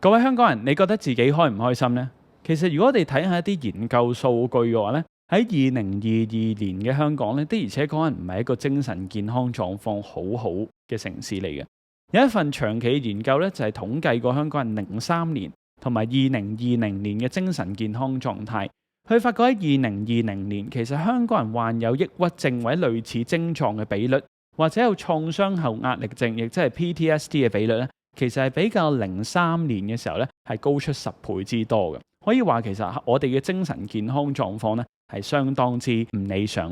各位香港人，你覺得自己開唔開心呢？其實如果我哋睇下一啲研究數據嘅話咧，喺2022年嘅香港咧，的而且確唔係一個精神健康狀況好好嘅城市嚟嘅。有一份長期研究咧，就係統計過香港人03年同埋2020年嘅精神健康狀態。佢發覺喺2020年，其實香港人患有抑鬱症或者類似症狀嘅比率，或者有創傷後壓力症，亦即係 PTSD 嘅比率咧，其實係比較03年嘅時候咧係高出10倍之多嘅。可以話其實我哋嘅精神健康狀況咧係相當之唔理想。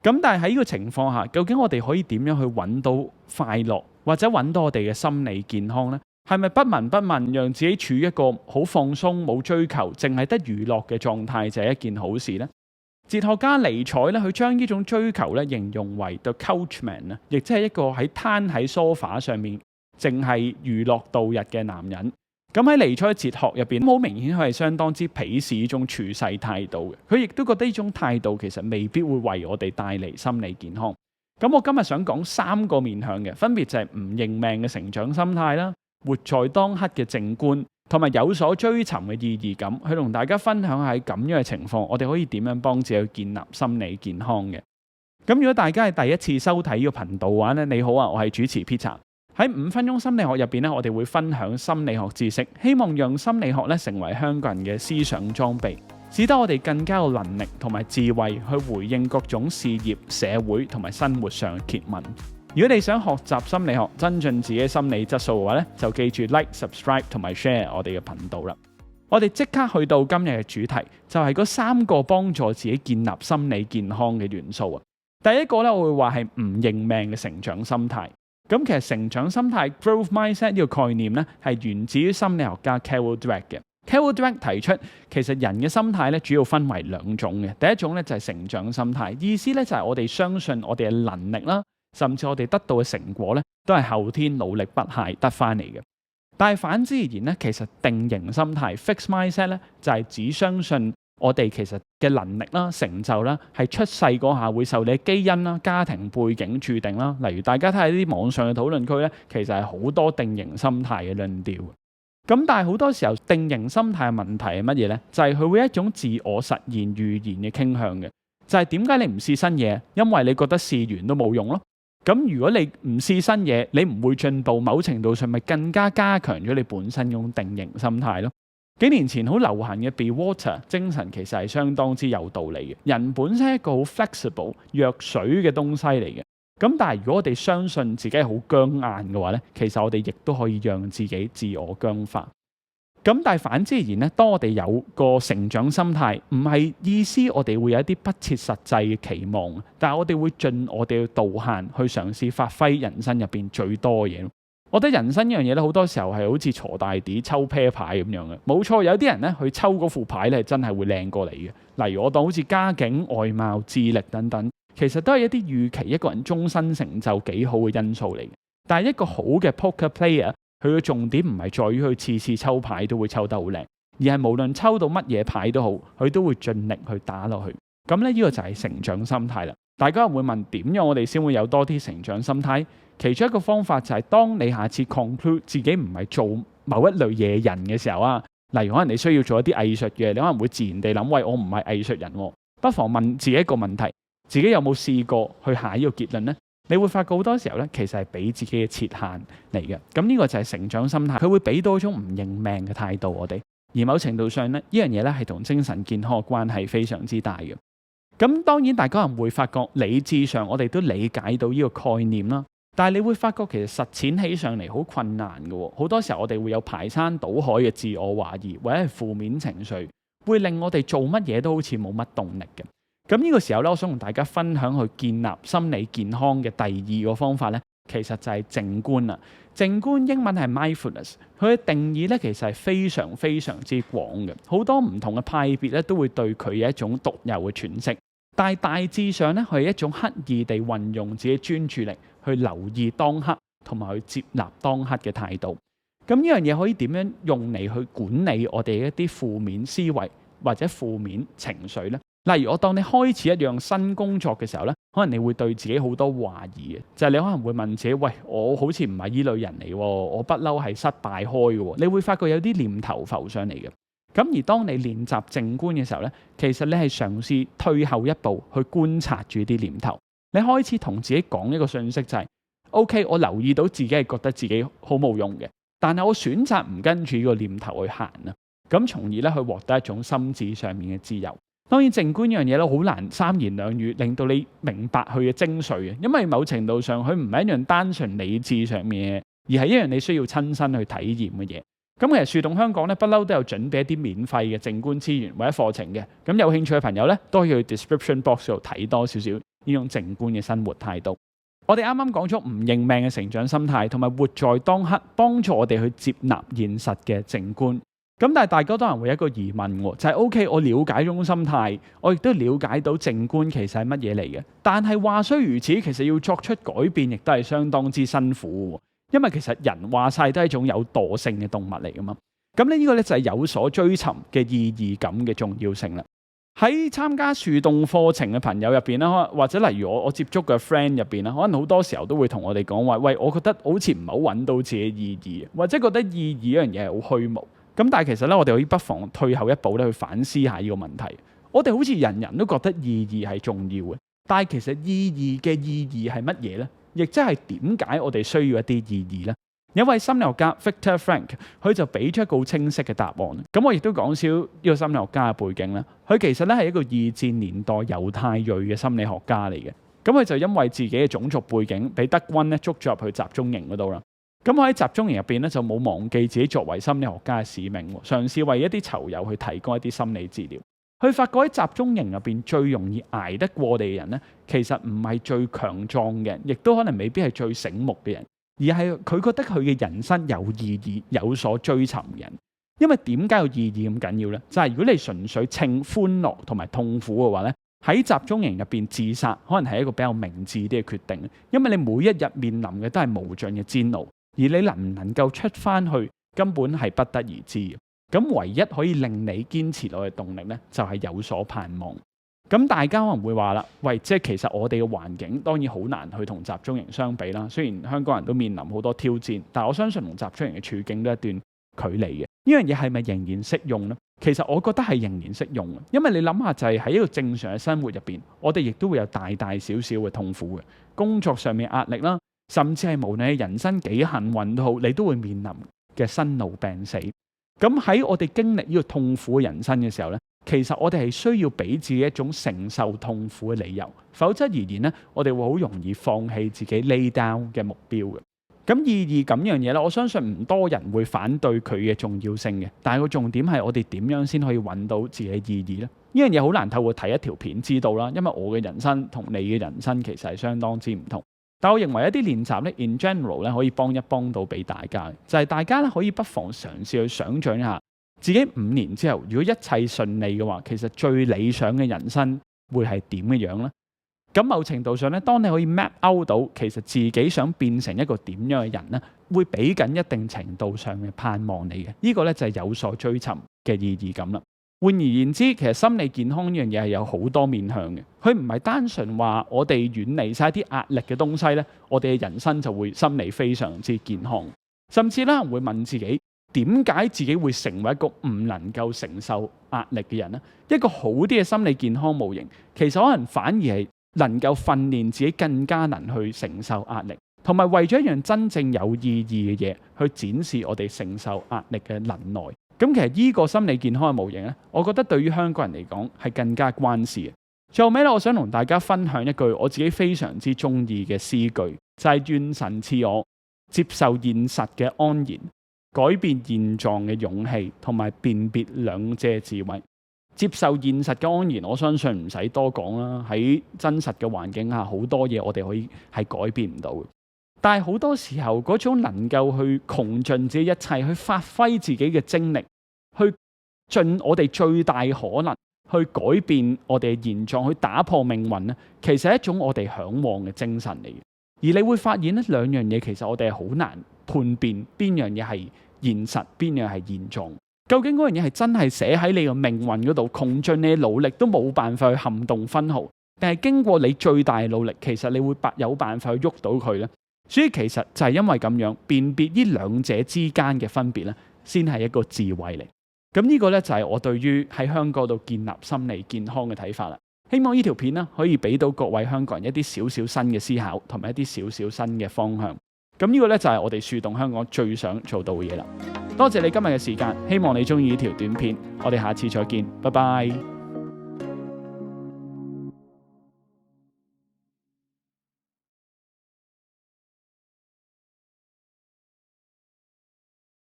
咁但係喺呢個情況下，究竟我哋可以點樣去揾到快樂，或者揾到我哋嘅心理健康呢？係咪不聞不問，讓自己處於一個好放鬆、冇追求、淨係得娛樂嘅狀態，就係一件好事呢？哲學家尼采咧，佢將呢種追求咧形容為 the couchman 啊，亦即係一個喺攤喺梳化上面淨係娛樂度日嘅男人。咁喺尼采嘅哲學入邊，好明顯佢係相當之鄙視呢種處世態度嘅。佢亦都覺得呢種態度其實未必會為我哋帶嚟心理健康。咁我今日想講3個面向嘅，分別就係唔認命嘅成長心態啦，活在當刻嘅靜觀，同埋有所追尋嘅意義感，去同大家分享喺咁樣嘅情況，我哋可以點樣幫自己去建立心理健康嘅。咁如果大家係第一次收睇呢個頻道嘅話咧，你好啊，我係主持 Peter。喺5分鐘心理學入邊咧，我哋會分享心理學知識，希望讓心理學咧成為香港人嘅思想裝備，使得我哋更加有能力同埋智慧去回應各種事業、社會同埋生活上嘅詰問。如果你想學習心理學，增進自己心理質素嘅話咧，就記住 like、subscribe 同埋 share 我哋嘅頻道啦。我哋即刻去到今日嘅主題，就係嗰3個幫助自己建立心理健康嘅元素啊。第一個咧，我會話係唔認命嘅成長心態。咁其實成長心態 growth mindset 呢個概念咧，係源自於心理學家 Carol Dweck 嘅。Carol Dweck 提出，其實人嘅心態咧主要分為2種嘅。第一種咧就係成長心態，意思咧就係我哋相信我哋嘅能力啦，甚至我哋得到嘅成果咧，都係後天努力不懈得翻嚟嘅。但係反之而言咧，其實定型心態 fixed mindset 咧，就係只相信我哋其實嘅能力啦、成就啦，係出世嗰下會受你嘅基因啦、家庭背景注定啦。例如大家睇下呢啲網上嘅討論區咧，其實係好多定型心態嘅論調。咁但係好多時候定型心態嘅問題係乜嘢呢？就係佢會一種自我實現預言嘅傾向嘅。就係點解你唔試新嘢？因為你覺得試完都冇用咯。咁如果你唔試新嘢，你唔會進步，某程度上咪更加加強咗你本身嗰種定型心態咯。幾年前好流行嘅 Be Water 精神其實係相當之有道理嘅。人本身係一個好 flexible 弱水嘅東西嚟嘅。咁但係如果我哋相信自己係好僵硬嘅話咧，其實我哋亦都可以讓自己自我僵化。咁但係反之而言咧，當我哋有個成長心態，唔係意思我哋會有一啲不切實際嘅期望，但係我哋會盡我哋嘅道限去嘗試發揮人生入邊最多嘅嘢。我覺得人生呢樣嘢咧，好多時候係好似鋤大啲抽啤牌咁樣嘅。冇錯，有啲人咧去抽嗰副牌咧，真係會靚過你嘅。例如我當好似家境、外貌、智力等等，其實都係一啲預期一個人終身成就幾好嘅因素嚟嘅。但係一個好嘅 poker player，佢嘅重點唔係在於佢次次抽牌都會抽得好靚，而係無論抽到乜嘢牌都好，佢都會盡力去打落去。咁咧呢個就係成長心態啦。大家會問點樣我哋先會有多啲成長心態？其中一個方法就係當你下次 conclude 自己唔係做某一類嘢人嘅時候啊，例如可能你需要做一啲藝術嘅，你可能會自然地諗，喂，我唔係藝術人喎。不妨問自己一個問題，自己有冇試過去下呢個結論呢？你會發覺好多時候咧，其實係俾自己嘅設限嚟嘅。咁呢個就係成長心態，佢會俾到一種唔認命嘅態度我哋。而某程度上咧，呢樣嘢咧係同精神健康嘅關係非常之大嘅。咁當然大家人會發覺理智上我哋都理解到呢個概念啦。但係你會發覺其實實踐起上嚟好困難嘅喎，好多時候我哋會有排山倒海嘅自我懷疑或者係負面情緒，會令我哋做乜嘢都好似冇乜動力嘅。咁呢個時候咧，我想同大家分享去建立心理健康嘅第2個方法咧，其實就係靜觀啦。靜觀英文係 mindfulness，佢嘅定義咧其實係非常非常之廣嘅，好多唔同嘅派別咧都會對佢有一種獨有嘅詮釋。但係大致上咧，佢係一種刻意地運用自己專注力去留意當刻，同埋去接納當刻嘅態度。咁呢樣嘢可以點樣用嚟去管理我哋一啲負面思維或者負面情緒呢？例如我當你開始一樣新工作嘅時候咧，可能你會對自己好多懷疑嘅，就係你可能會問自己：喂，我好似唔係依類人嚟喎，我不嬲係失敗開嘅喎。你會發覺有啲念頭浮上嚟嘅。咁而當你練習靜觀嘅時候咧，其實你係嘗試退後一步去觀察住啲念頭。你開始同自己講一個訊息就係：OK，我留意到自己係覺得自己好冇用嘅，但係我選擇唔跟住呢個念頭去行啊。咁從而咧去獲得一種心智上面嘅自由。當然靜觀呢樣嘢咧好難三言兩語令到你明白佢嘅精髓嘅，因為某程度上佢唔係一樣單純理智上面嘅嘢，而係一樣你需要親身去體驗嘅嘢。咁其實樹洞香港咧不嬲都有準備一啲免費嘅靜觀資源或者課程嘅，咁有興趣嘅朋友咧都可以去 description box 度睇多少少呢種靜觀嘅生活態度。我哋啱啱講咗唔認命嘅成長心態，同埋活在當刻，幫助我哋去接納現實嘅靜觀。咁但係大家都可能會有一個疑問喎，就係 OK， 我了解呢種心態，我亦都了解到靜觀其實係乜嘢嚟嘅。但係話雖如此，其實要作出改變，亦都係相當之辛苦喎。因為其實人話晒都係一種有惰性嘅動物嚟噶嘛。咁呢個咧就係有所追尋嘅意義感嘅重要性啦。喺參加樹洞課程嘅朋友入邊啦，或者例如我接觸嘅 friend 入邊啦，可能好多時候都會同我哋講話：喂，我覺得好似唔係好揾到自己意義，或者覺得意義呢樣嘢係好虛無。咁但係其實咧，我哋可以不妨退後一步咧，去反思下呢個問題。我哋好似人人都覺得意義係重要嘅，但係其實意義嘅意義係乜嘢呢？亦即係點解我哋需要一啲意義呢？有位心理學家 Viktor Frankl， 佢就俾出一個好清晰嘅答案。咁我亦都講少呢個心理學家嘅背景啦。佢其實咧係一個二戰年代猶太裔嘅心理學家嚟嘅。咁佢就因為自己嘅種族背景，俾德軍咧捉咗入去集中營嗰度啦。咁我喺集中營入邊咧就冇忘記自己作為心理學家嘅使命，嘗試為一啲囚友去提供一啲心理治療。佢發覺喺集中營入邊最容易捱得過我哋嘅人咧，其實唔係最強壯嘅人，亦都可能未必係最醒目嘅人，而係佢覺得佢嘅人生有意義、有所追尋嘅人。因為點解有意義咁緊要呢？就係如果你純粹稱歡樂同埋痛苦嘅話咧，喺集中營入邊自殺可能係一個比較明智啲嘅決定，因為你每一日面臨嘅都係無盡嘅煎熬。而你能唔能夠出翻去，根本係不得而知嘅。咁唯一可以令你堅持落嘅動力呢，就係有所盼望。咁大家可能會話啦，喂，即係其實我哋嘅環境當然好難去同集中營相比啦。雖然香港人都面臨好多挑戰，但我相信同集中營嘅處境都一段距離嘅。呢樣嘢係咪仍然適用呢？其實我覺得係仍然適用嘅，因為你諗下就係喺一個正常嘅生活入邊，我哋亦都會有大大小小嘅痛苦嘅，工作上面壓力啦。甚至係無論你人生幾幸運都好，你都會面臨嘅生老病死。咁喺我哋經歷呢個痛苦嘅人生嘅時候呢，其實我哋係需要俾自己一種承受痛苦嘅理由，否則而言呢，我哋會好容易放棄自己 lay down 嘅目標嘅。咁意義咁樣嘢咧，我相信唔多人會反對佢嘅重要性嘅。但係個重點係我哋點樣先可以揾到自己嘅意義呢？呢樣嘢好難透過睇一條片知道啦，因為我嘅人生同你嘅人生其實係相當之唔同。但我認為一啲練習咧 in general 咧可以幫到俾大家，就係大家咧可以不妨嘗試去想像一下自己5年之後，如果一切順利嘅話，其實最理想嘅人生會係點嘅樣呢？咁某程度上咧，當你可以 map out 到其實自己想變成一個點樣嘅人咧，會俾緊一定程度上嘅盼望你嘅。呢個咧就係有所追尋嘅意義感啦。換而言之，其實心理健康呢樣嘢係有好多面向嘅，佢唔係單純話我哋遠離晒啲壓力嘅東西咧，我哋嘅人生就會心理非常之健康。甚至咧會問自己，點解自己會成為一個唔能夠承受壓力嘅人呢？一個好啲嘅心理健康模型，其實可能反而係能夠訓練自己更加能去承受壓力，同埋為咗一樣真正有意義嘅嘢去展示我哋承受壓力嘅能耐。咁其實呢個心理健康嘅模型咧，我覺得對於香港人嚟講係更加關事嘅。最後尾咧，我想同大家分享一句我自己非常之中意嘅詩句，就係願神賜我接受現實嘅安然，改變現狀嘅勇氣，同埋辨別兩者智慧。接受現實嘅安然，我相信唔使多講啦。喺真實嘅環境下，好多嘢我哋可以係改變唔到嘅。但係好多時候嗰種能夠去窮盡自己一切，去發揮自己嘅精力，去盡我哋最大可能去改變我哋嘅現狀，去打破命運咧，其實係一種我哋嚮往嘅精神嚟嘅。而你會發現咧，兩樣嘢其實我哋係好難判別邊樣嘢係現實，邊樣係現狀。究竟嗰樣嘢係真係寫喺你個命運嗰度，窮盡你嘅努力都冇辦法去撼動分毫，定係經過你最大嘅努力，其實你會有辦法去喐到佢呢？所以其實就係因為咁樣辨別呢兩者之間嘅分別呢，先係一個智慧嚟。咁呢個呢，就係我對於喺香港度建立心理健康嘅睇法啦。希望呢條片呢，可以俾到各位香港人一啲少少新嘅思考，同埋一啲少少新嘅方向。咁呢個呢，就係我哋樹洞香港最想做到嘅嘢啦。多謝你今日嘅時間，希望你中意呢條短片。我哋下次再見，拜拜。